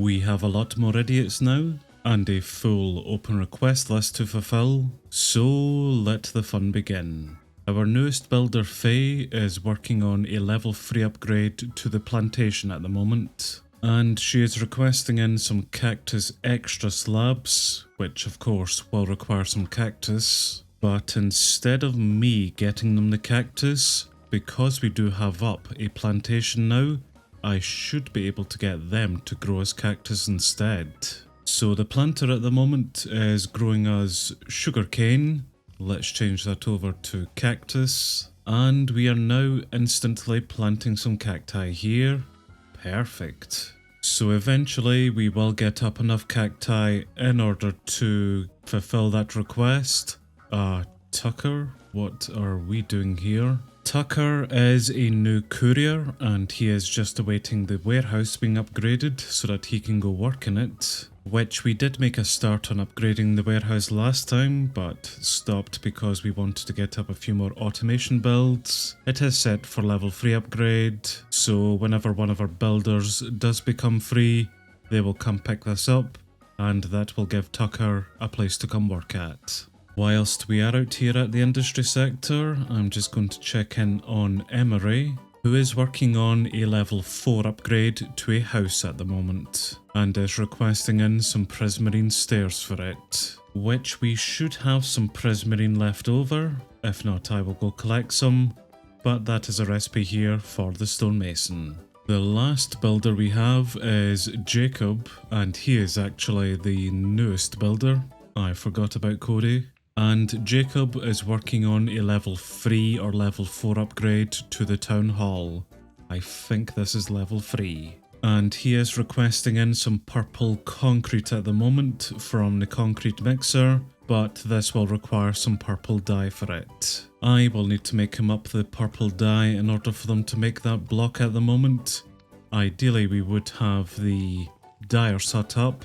We have a lot more idiots now, and a full open request list to fulfill, so let the fun begin. Our newest builder, Faye, is working on a level 3 upgrade to the Plantation at the moment, and she is requesting in some cactus extra slabs, which of course will require some cactus, but instead of me getting them the cactus, because we do have up a plantation now, I should be able to get them to grow as cactus instead. So the planter at the moment is growing as sugarcane. Let's change that over to cactus. And we are now instantly planting some cacti here. Perfect. So eventually we will get up enough cacti in order to fulfill that request. Tucker, what are we doing here? Tucker is a new courier and he is just awaiting the warehouse being upgraded so that he can go work in it, which we did make a start on upgrading the warehouse last time but stopped because we wanted to get up a few more automation builds. It is set for level 3 upgrade, so whenever one of our builders does become free, they will come pick this up and that will give Tucker a place to come work at. Whilst we are out here at the industry sector, I'm just going to check in on Emery, who is working on a level 4 upgrade to a house at the moment, and is requesting in some prismarine stairs for it, which we should have some prismarine left over. If not, I will go collect some, but that is a recipe here for the stonemason. The last builder we have is Jacob, and he is actually the newest builder. I forgot about Cody. And Jacob is working on a level 3 or level 4 upgrade to the town hall. I think this is level 3. And he is requesting in some purple concrete at the moment from the concrete mixer, but this will require some purple dye for it. I will need to make him up the purple dye in order for them to make that block at the moment. Ideally we would have the dyer set up,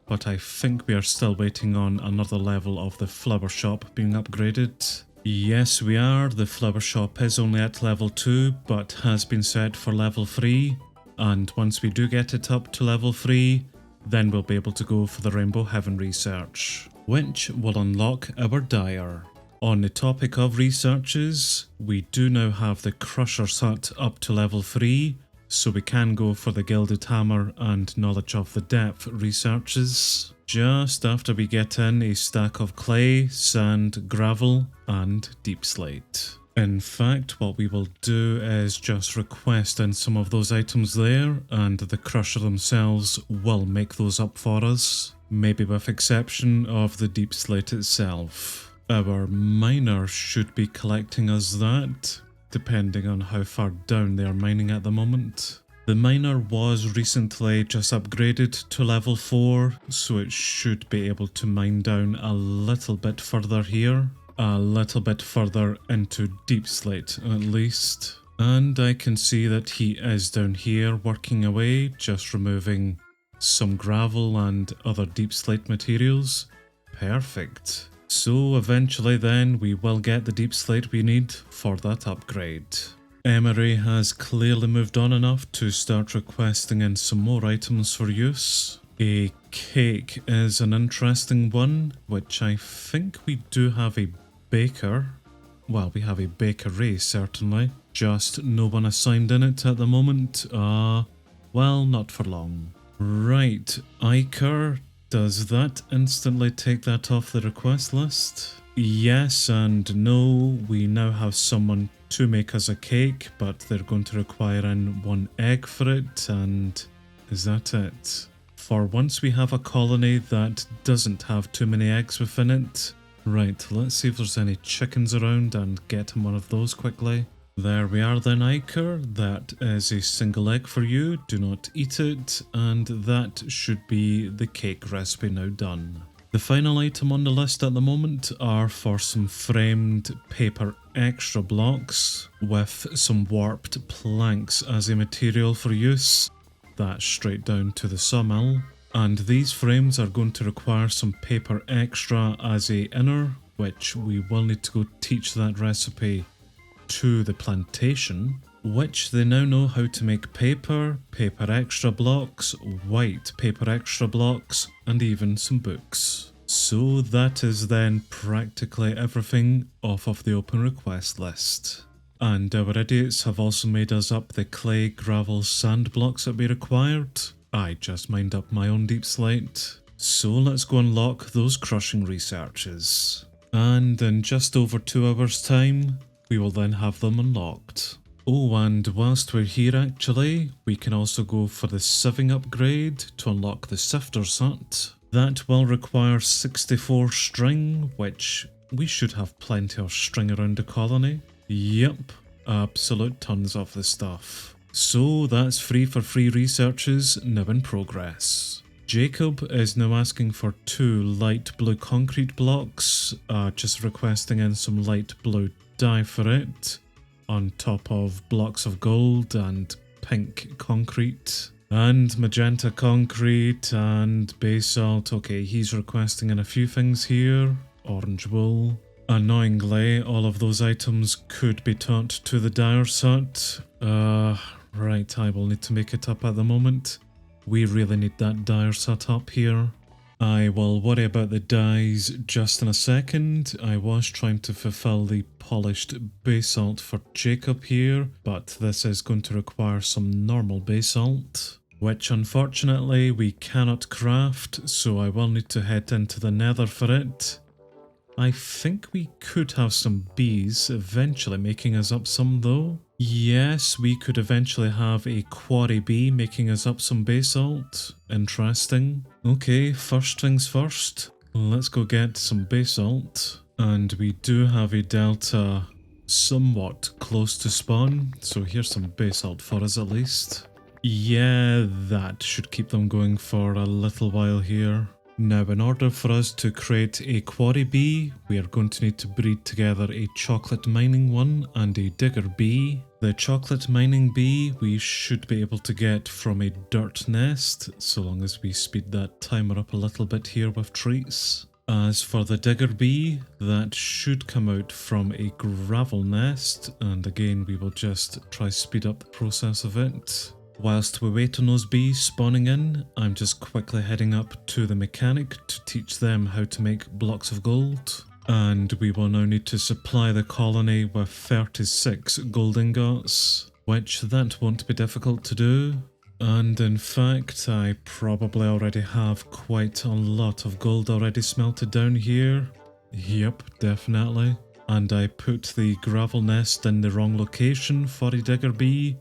but I think we are still waiting on another level of the flower shop being upgraded. Yes, we are. The flower shop is only at level 2, but has been set for level 3. And once we do get it up to level 3, then we'll be able to go for the Rainbow Heaven research, which will unlock our dyer. On the topic of researches, we do now have the Crusher's Hut up to level 3, so we can go for the Gilded Hammer and Knowledge of the Depth researches, just after we get in a stack of clay, sand, gravel and deep slate. In fact, what we will do is just request in some of those items there, and the Crusher themselves will make those up for us, maybe with exception of the deep slate itself. Our miner should be collecting us that, depending on how far down they are mining at the moment. The miner was recently just upgraded to level 4, so it should be able to mine down a little bit further here, a little bit further into deep slate at least. And I can see that he is down here working away, just removing some gravel and other deep slate materials. Perfect. So eventually then we will get the deep slate we need for that upgrade. Emery has clearly moved on enough to start requesting in some more items for use. A cake is an interesting one, which I think we do have a baker. Well, we have a bakery certainly, just no one assigned in it at the moment. Well, not for long. Right, Iker. Does that instantly take that off the request list? Yes and no. We now have someone to make us a cake, but they're going to require in 1 egg for it, and is that it? For once we have a colony that doesn't have too many eggs within it. Right, let's see if there's any chickens around and get him one of those quickly. There we are then, Iker. That is a single egg for you. Do not eat it. And that should be the cake recipe now done. The final item on the list at the moment are for some framed paper extra blocks with some warped planks as a material for use. That's straight down to the sawmill. And these frames are going to require some paper extra as a inner, which we will need to go teach that recipe to the plantation. which they now know how to make paper, paper extra blocks, white paper extra blocks, and even some books. So that is then practically everything off of the open request list. And our idiots have also made us up the clay, gravel, sand blocks that we required. I just mined up my own deep slate. So let's go unlock those crushing researches. And in just over 2 hours time, we will then have them unlocked. Oh, and whilst we're here actually, we can also go for the sieving upgrade to unlock the sifter's hut. That will require 64 string, which we should have plenty of string around the colony. Yep, absolute tons of the stuff. So that's free for free researches now in progress. Jacob is now asking for 2 light blue concrete blocks, just requesting in some light blue dye for it, on top of blocks of gold and pink concrete, and magenta concrete and basalt. Okay, he's requesting in a few things here. Orange wool. Annoyingly, all of those items could be taught to the dyer's hut. Right, I will need to make it up at the moment. We really need that dyer's hut up here. I will worry about the dyes just in a second. I was trying to fulfill the polished basalt for Jacob here, but this is going to require some normal basalt, which unfortunately we cannot craft, so I will need to head into the nether for it. I think we could have some bees eventually making us up some though. Yes, we could eventually have a quarry bee making us up some basalt. Interesting. Okay, first things first. Let's go get some basalt. And we do have a delta somewhat close to spawn, so here's some basalt for us at least. Yeah, that should keep them going for a little while here. Now, in order for us to create a quarry bee, we are going to need to breed together a chocolate mining one and a digger bee. The chocolate mining bee we should be able to get from a dirt nest, so long as we speed that timer up a little bit here with treats. As for the digger bee, that should come out from a gravel nest, and again we will just try speed up the process of it. Whilst we wait on those bees spawning in, I'm just quickly heading up to the mechanic to teach them how to make blocks of gold. And we will now need to supply the colony with 36 gold ingots, which that won't be difficult to do. And in fact, I probably already have quite a lot of gold already smelted down here. Yep, definitely. And I put the gravel nest in the wrong location for a digger bee.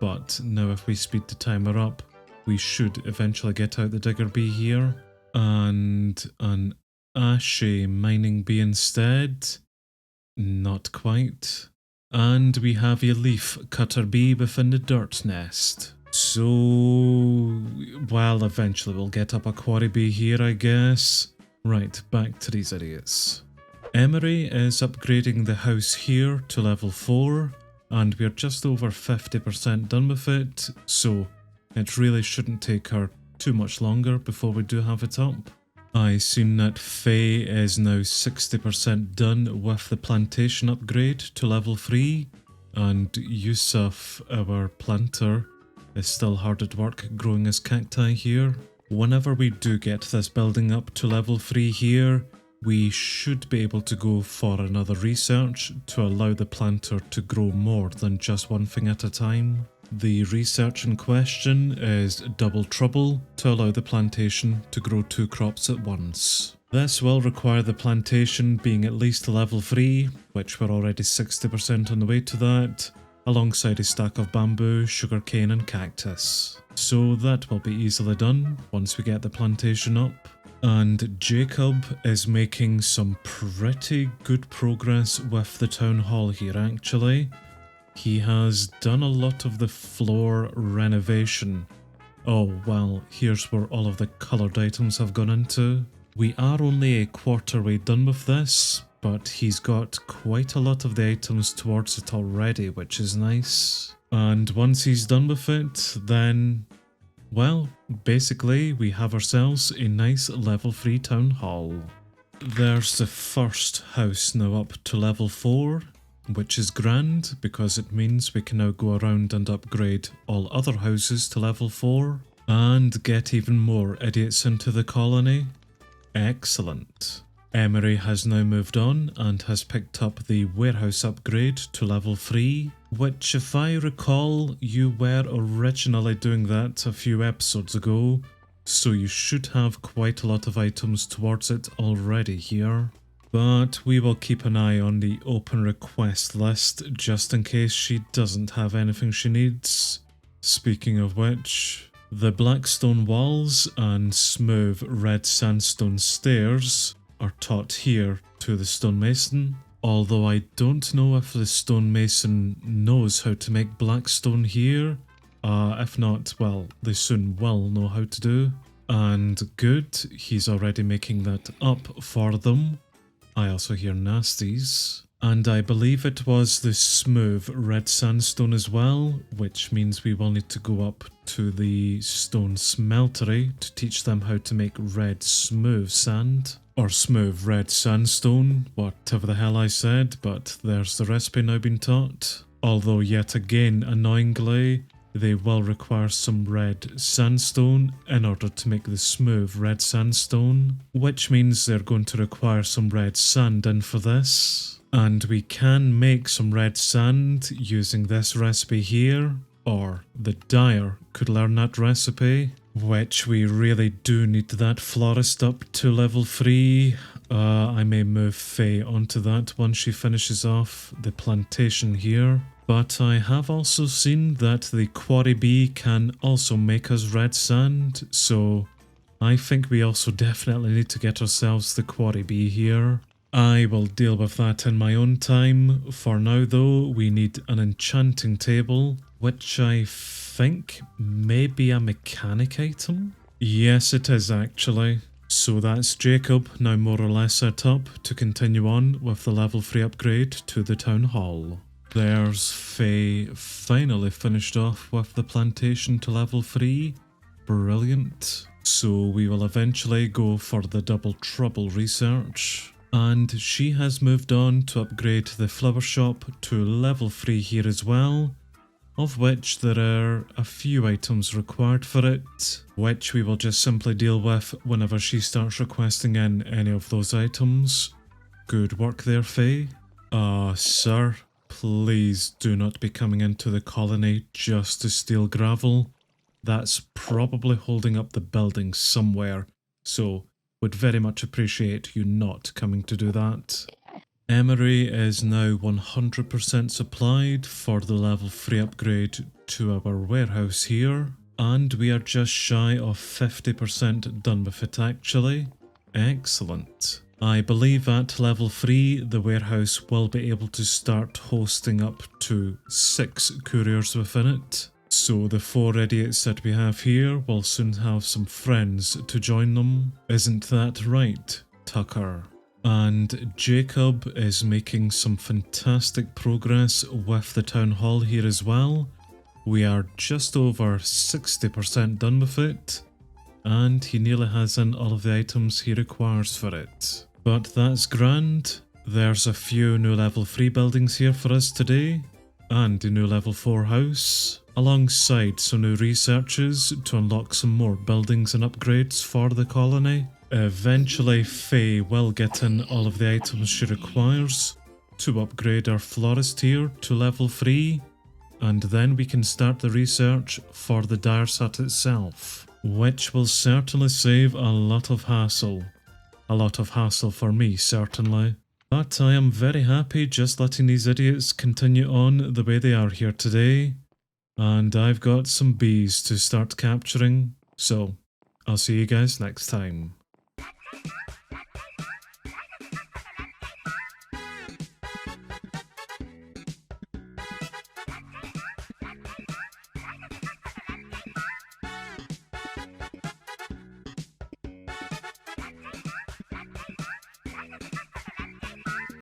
But now if we speed the timer up, we should eventually get out the digger bee here. And an ashy mining bee instead. Not quite. And we have a leaf cutter bee within the dirt nest. So, well, eventually we'll get up a quarry bee here, I guess. Right, back to these idiots. Emery is upgrading the house here to level 4. And we're just over 50% done with it, so it really shouldn't take her too much longer before we do have it up. I seen that Faye is now 60% done with the plantation upgrade to level 3, and Yusuf, our planter, is still hard at work growing his cacti here. Whenever we do get this building up to level 3 here, we should be able to go for another research to allow the planter to grow more than just one thing at a time. The research in question is double trouble to allow the plantation to grow 2 crops at once. This will require the plantation being at least level 3, which we're already 60% on the way to that, alongside a stack of bamboo, sugarcane and cactus. So that will be easily done once we get the plantation up. And Jacob is making some pretty good progress with the town hall here actually. He has done a lot of the floor renovation. Oh well, here's where all of the coloured items have gone into. We are only a quarter way done with this, but he's got quite a lot of the items towards it already, which is nice. And once he's done with it, then, well, basically we have ourselves a nice level 3 town hall. There's the first house now up to level 4. which is grand because it means we can now go around and upgrade all other houses to level 4 and get even more idiots into the colony. Excellent. Emery has now moved on and has picked up the warehouse upgrade to level 3, which if I recall you were originally doing that a few episodes ago, so you should have quite a lot of items towards it already here. But we will keep an eye on the open request list just in case she doesn't have anything she needs. Speaking of which, the blackstone walls and smooth red sandstone stairs are taught here to the stonemason, although I don't know if the stonemason knows how to make blackstone here. If not, well, they soon will know how to do. And good, he's already making that up for them. I also hear nasties. And I believe it was the smooth red sandstone as well, which means we will need to go up to the stone smeltery to teach them how to make red smooth sand. Or smooth red sandstone, whatever the hell I said, but there's the recipe now being taught. Although yet again, annoyingly, they will require some red sandstone in order to make the smooth red sandstone, which means they're going to require some red sand in for this. And we can make some red sand using this recipe here, or the dyer could learn that recipe, which we really do need that florist up to level 3. I may move Faye onto that once she finishes off the plantation here. But I have also seen that the quarry bee can also make us red sand, so I think we also definitely need to get ourselves the quarry bee here. I will deal with that in my own time. For now though, we need an enchanting table, which I think may be a mechanic item? Yes, it is actually. So that's Jacob now more or less set up to continue on with the level 3 upgrade to the town hall. There's Faye finally finished off with the plantation to level 3. Brilliant. So we will eventually go for the double trouble research. And she has moved on to upgrade the flower shop to level 3 here as well, of which there are a few items required for it, which we will just simply deal with whenever she starts requesting in any of those items. Good work there, Faye. Sir, please do not be coming into the colony just to steal gravel. That's probably holding up the building somewhere, so would very much appreciate you not coming to do that. Emery is now 100% supplied for the level 3 upgrade to our warehouse here, and we are just shy of 50% done with it actually. Excellent. I believe at level 3 the warehouse will be able to start hosting up to 6 couriers within it. So the 4 idiots that we have here will soon have some friends to join them. Isn't that right, Tucker? And Jacob is making some fantastic progress with the town hall here as well. We are just over 60% done with it, and he nearly has in all of the items he requires for it. But that's grand. There's a few new level 3 buildings here for us today, and a new level 4 house, alongside some new researches to unlock some more buildings and upgrades for the colony. Eventually Faye will get in all of the items she requires to upgrade our florist here to level 3, and then we can start the research for the dyer hut itself, which will certainly save a lot of hassle. A lot of hassle for me, certainly. But I am very happy just letting these idiots continue on the way they are here today. And I've got some bees to start capturing, so I'll see you guys next time.